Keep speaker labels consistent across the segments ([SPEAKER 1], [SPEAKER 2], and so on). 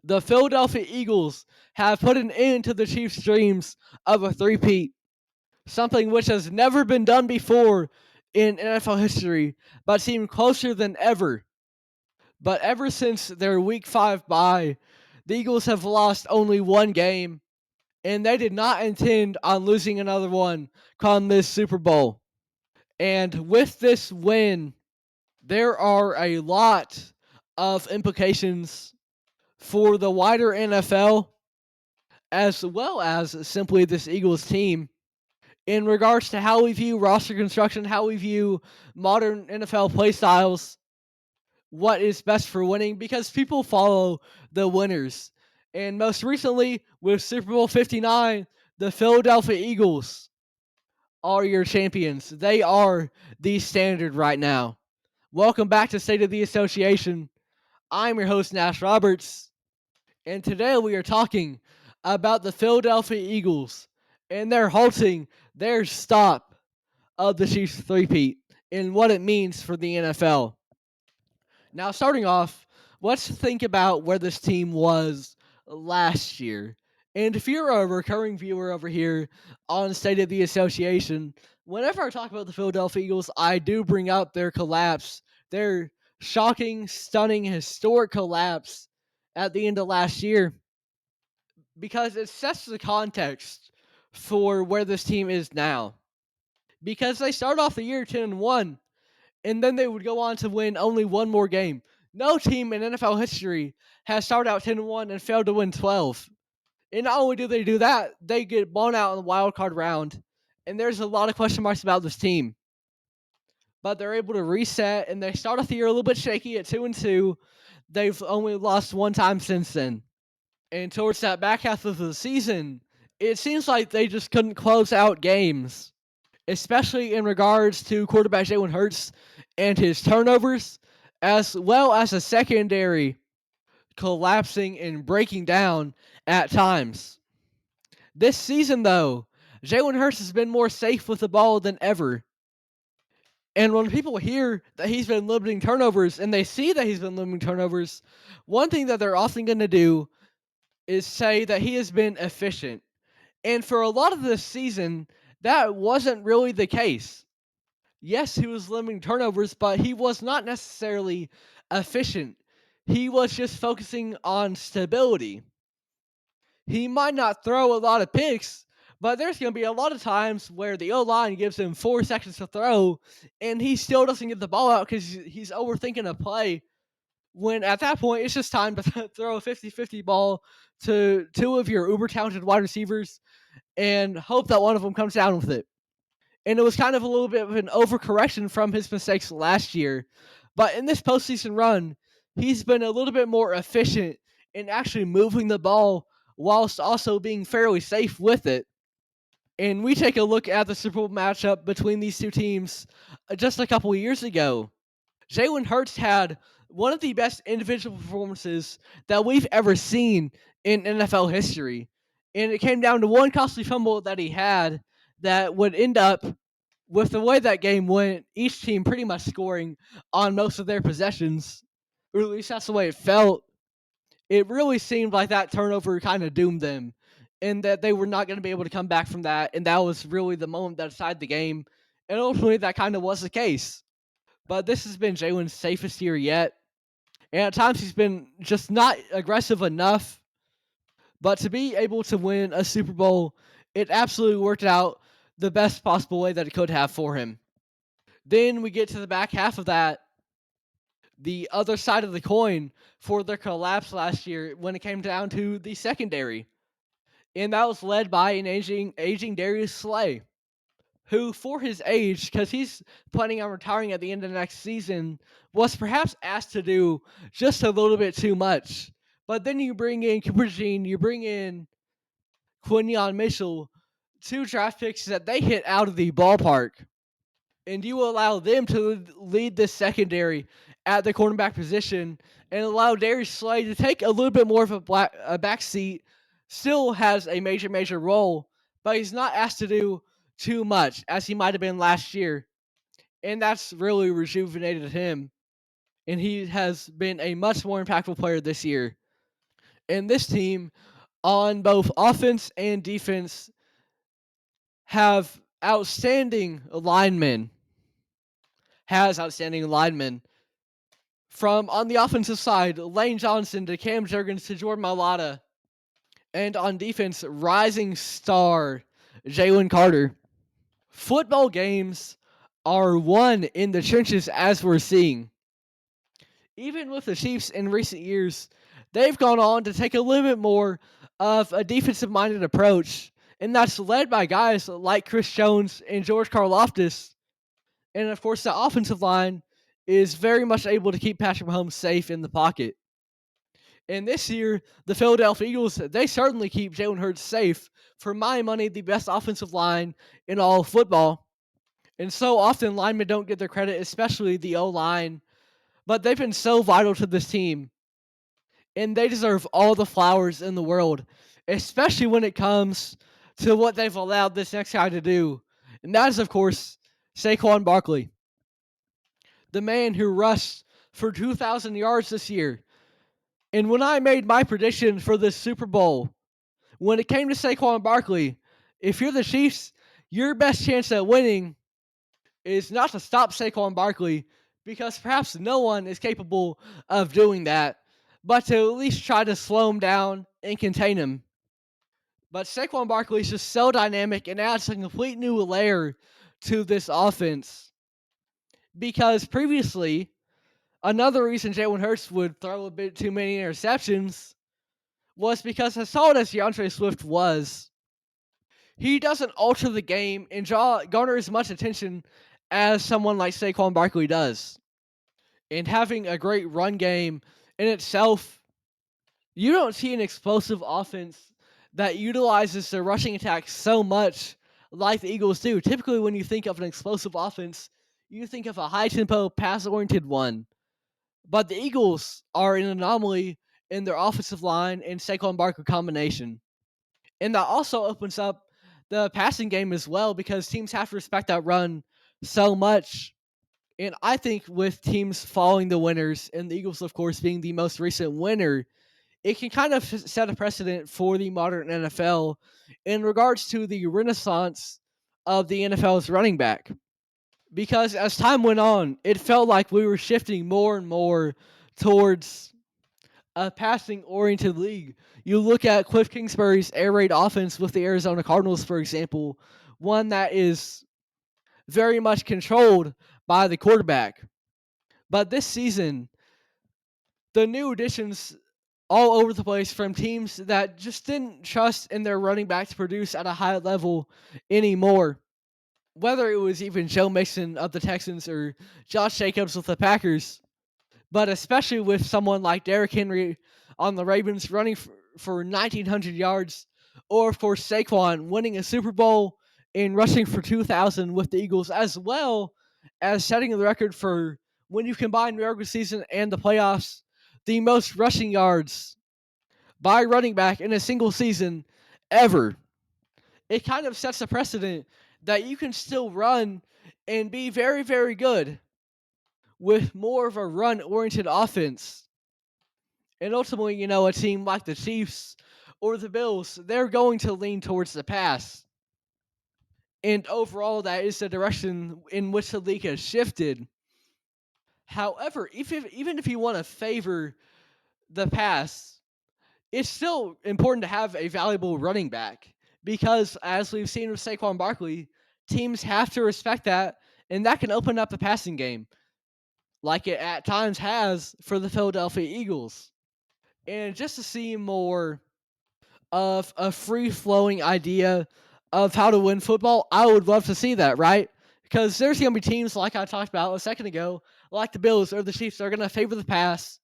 [SPEAKER 1] the Philadelphia Eagles have put an end to the Chiefs' dreams of a three-peat, something which has never been done before in NFL history, but seemed closer than ever. But ever since their Week 5 bye, the Eagles have lost only one game, and they did not intend on losing another one come this Super Bowl. And with this win, there are a lot of implications for the wider NFL, as well as simply this Eagles team, in regards to how we view roster construction, how we view modern NFL play styles, what is best for winning, because people follow the winners. And most recently, with Super Bowl 59, the Philadelphia Eagles are your champions. They are the standard right now. Welcome back to State of the Association. I'm your host, Nash Roberts, and today we are talking about the Philadelphia Eagles and their halting their stop of the Chiefs three-peat and what it means for the NFL. Now, starting off, let's think about where this team was last year. And if you're a recurring viewer over here on State of the Association, whenever I talk about the Philadelphia Eagles, I do bring up their collapse, their shocking, stunning, historic collapse at the end of last year, because it sets the context for where this team is now. Because they start off the year 10-1, and then they would go on to win only one more game. No team in NFL history has started out 10-1 and failed to win 12. And not only do they do that, they get blown out in the wild card round. And there's a lot of question marks about this team. But they're able to reset, and they start off the year a little bit shaky at 2-2. They've only lost one time since then. And towards that back half of the season, it seems like they just couldn't close out games, especially in regards to quarterback Jalen Hurts and his turnovers, as well as a secondary collapsing and breaking down at times. This season, though, Jalen Hurts has been more safe with the ball than ever. And when people hear that he's been limiting turnovers and they see that he's been limiting turnovers, one thing that they're often going to do is say that he has been efficient. And for a lot of this season, that wasn't really the case. Yes, he was limiting turnovers, but he was not necessarily efficient. He was just focusing on stability. He might not throw a lot of picks, but there's going to be a lot of times where the O-line gives him 4 seconds to throw, and he still doesn't get the ball out because he's overthinking a play, when at that point, it's just time to throw a 50-50 ball to two of your uber-talented wide receivers and hope that one of them comes down with it. And it was kind of a little bit of an overcorrection from his mistakes last year. But in this postseason run, he's been a little bit more efficient in actually moving the ball whilst also being fairly safe with it. And we take a look at the Super Bowl matchup between these two teams just a couple of years ago. Jalen Hurts had one of the best individual performances that we've ever seen in NFL history. And it came down to one costly fumble that he had that would end up, with the way that game went, each team pretty much scoring on most of their possessions. Or at least that's the way it felt. It really seemed like that turnover kind of doomed them, and that they were not going to be able to come back from that. And that was really the moment that decided the game. And ultimately, that kind of was the case. But this has been Jalen's safest year yet. And at times he's been just not aggressive enough. But to be able to win a Super Bowl, it absolutely worked out the best possible way that it could have for him. Then we get to the back half of that, the other side of the coin for their collapse last year when it came down to the secondary. And that was led by an aging Darius Slay, who, for his age, because he's planning on retiring at the end of the next season, was perhaps asked to do just a little bit too much. But then you bring in Cooper Jean, you bring in Quinyon Mitchell, 2 draft picks that they hit out of the ballpark, and you allow them to lead this secondary at the cornerback position and allow Darius Slay to take a little bit more of a back seat. Still has a major role, but he's not asked to do too much as he might have been last year. And that's really rejuvenated him. And he has been a much more impactful player this year. And this team, on both offense and defense, have outstanding linemen. Has outstanding linemen. From on the offensive side, Lane Johnson to Cam Jurgens to Jordan Mailata. And on defense, rising star Jalen Carter. Football games are won in the trenches, as we're seeing. Even with the Chiefs in recent years, they've gone on to take a little bit more of a defensive-minded approach, and that's led by guys like Chris Jones and George Karlaftis. And of course, the offensive line is very much able to keep Patrick Mahomes safe in the pocket. And this year, the Philadelphia Eagles, they certainly keep Jalen Hurts safe. For my money, the best offensive line in all of football. And so often, linemen don't get their credit, especially the O-line. But they've been so vital to this team. And they deserve all the flowers in the world, especially when it comes to what they've allowed this next guy to do. And that is, of course, Saquon Barkley, the man who rushed for 2,000 yards this year. And when I made my prediction for the Super Bowl, when it came to Saquon Barkley, if you're the Chiefs, your best chance at winning is not to stop Saquon Barkley, because perhaps no one is capable of doing that, but to at least try to slow him down and contain him. But Saquon Barkley is just so dynamic and adds a complete new layer to this offense. Because previously, another reason Jalen Hurts would throw a bit too many interceptions was because as solid as DeAndre Swift was, he doesn't alter the game and garner as much attention as someone like Saquon Barkley does. And having a great run game in itself, you don't see an explosive offense that utilizes the rushing attack so much like the Eagles do. Typically, when you think of an explosive offense, you think of a high-tempo, pass-oriented one. But the Eagles are an anomaly in their offensive line and Saquon Barkley combination. And that also opens up the passing game as well, because teams have to respect that run so much. And I think with teams following the winners, and the Eagles, of course, being the most recent winner, it can kind of set a precedent for the modern NFL in regards to the renaissance of the NFL's running back. Because as time went on, it felt like we were shifting more and more towards a passing-oriented league. You look at Cliff Kingsbury's air raid offense with the Arizona Cardinals, for example, one that is very much controlled by the quarterback. But this season, the new additions all over the place from teams that just didn't trust in their running back to produce at a high level anymore. Whether it was even Joe Mixon of the Texans or Josh Jacobs with the Packers, but especially with someone like Derrick Henry on the Ravens running for 1,900 yards, or of course Saquon winning a Super Bowl and rushing for 2,000 with the Eagles, as well as setting the record for, when you combine the regular season and the playoffs, the most rushing yards by running back in a single season ever. It kind of sets a precedent that you can still run and be very, very good with more of a run-oriented offense. And ultimately, a team like the Chiefs or the Bills, they're going to lean towards the pass. And overall, that is the direction in which the league has shifted. However, even if you want to favor the pass, it's still important to have a valuable running back. Because, as we've seen with Saquon Barkley, teams have to respect that, and that can open up the passing game, like it at times has for the Philadelphia Eagles. And just to see more of a free-flowing idea of how to win football, I would love to see that, right? Because there's going to be teams, like I talked about a second ago, like the Bills or the Chiefs, are going to favor the pass.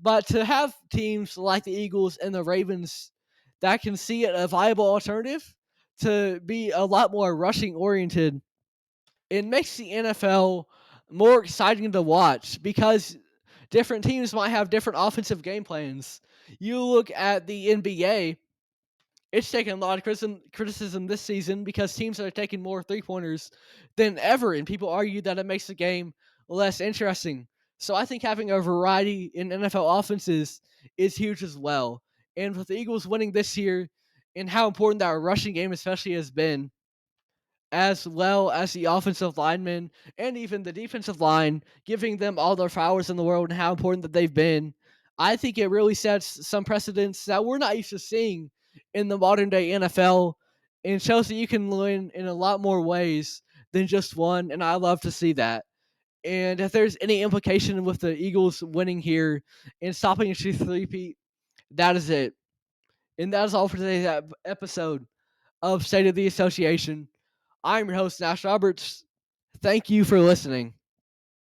[SPEAKER 1] But to have teams like the Eagles and the Ravens that can see it a viable alternative to be a lot more rushing-oriented, it makes the NFL more exciting to watch, because different teams might have different offensive game plans. You look at the NBA, it's taken a lot of criticism this season because teams are taking more three-pointers than ever, and people argue that it makes the game less interesting. So I think having a variety in NFL offenses is huge as well. And with the Eagles winning this year and how important that rushing game especially has been, as well as the offensive linemen and even the defensive line, giving them all their flowers in the world and how important that they've been, I think it really sets some precedents that we're not used to seeing in the modern day NFL and shows that you can win in a lot more ways than just one. And I love to see that. And if there's any implication with the Eagles winning here and stopping a three-peat, that is it. And that is all for today's episode of State of the Association. I'm your host, Nash Roberts. Thank you for listening.